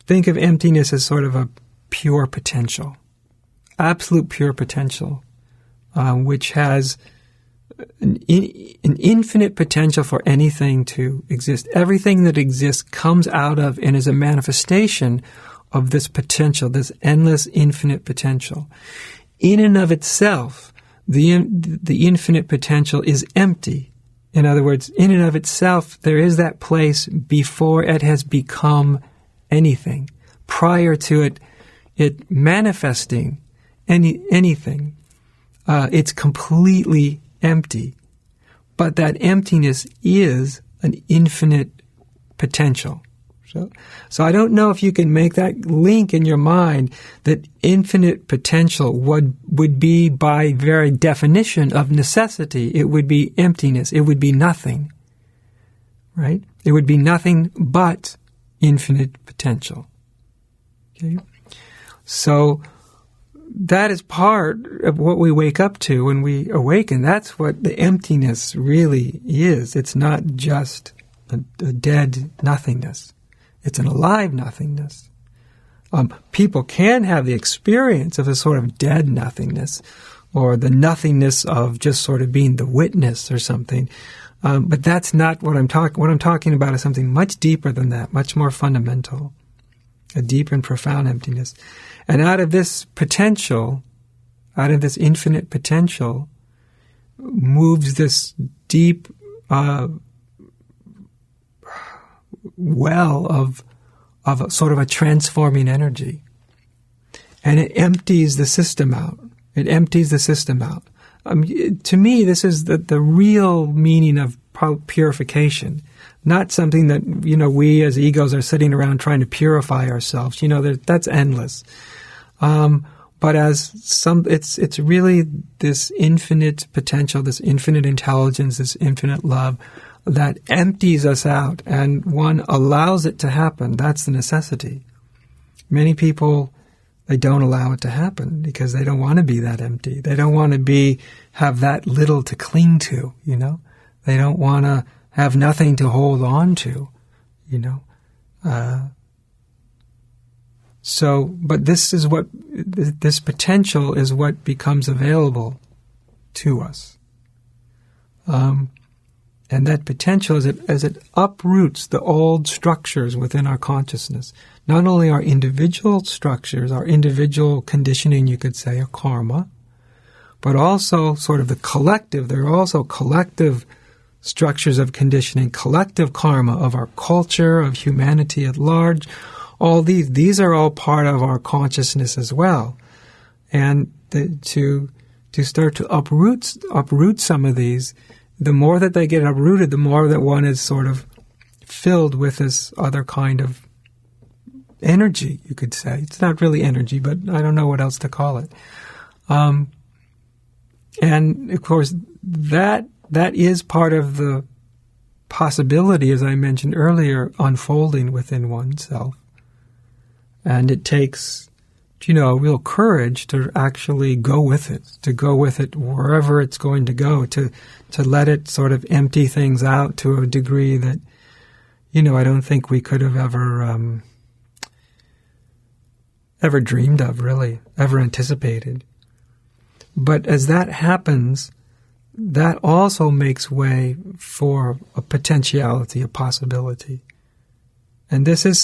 think of emptiness as sort of a pure potential, absolute pure potential, which has an infinite potential for anything to exist. Everything that exists comes out of and is a manifestation of this potential, this endless, infinite potential. In and of itself, the infinite potential is empty. In other words, in and of itself, there is that place before it has become anything, prior to it manifesting anything. It's completely empty. But that emptiness is an infinite potential. So I don't know if you can make that link in your mind that infinite potential would be, by very definition of necessity, it would be emptiness. It would be nothing, right? It would be nothing but infinite potential. Okay? So that is part of what we wake up to when we awaken. That's what the emptiness really is. It's not just a dead nothingness. It's an alive nothingness. People can have the experience of a sort of dead nothingness, or the nothingness of just sort of being the witness or something. But that's not what I'm talking. What I'm talking about is something much deeper than that, much more fundamental, a deep and profound emptiness. And out of this potential, out of this infinite potential, moves this deep well of a sort of a transforming energy. And it empties the system out. It empties the system out. To me, this is the real meaning of purification. Not something that, we as egos are sitting around trying to purify ourselves. That's endless. But it's really this infinite potential, this infinite intelligence, this infinite love that empties us out, and one allows it to happen. That's the necessity. Many people, they don't allow it to happen because they don't want to be that empty. They don't want to have that little to cling to, They don't want to have nothing to hold on to, but this potential is what becomes available to us. And that potential, as it uproots the old structures within our consciousness, not only our individual structures, our individual conditioning, you could say, or karma, but also sort of the collective. There are also collective structures of conditioning, collective karma of our culture, of humanity at large. All these are all part of our consciousness as well. And to start to uproot some of these, the more that they get uprooted, the more that one is sort of filled with this other kind of energy, you could say. It's not really energy, but I don't know what else to call it. And of course, that is part of the possibility, as I mentioned earlier, unfolding within oneself. And it takes, real courage to actually go with it wherever it's going to go, to let it sort of empty things out to a degree that, I don't think we could have ever dreamed of, really, ever anticipated. But as that happens, that also makes way for a potentiality, a possibility. And this is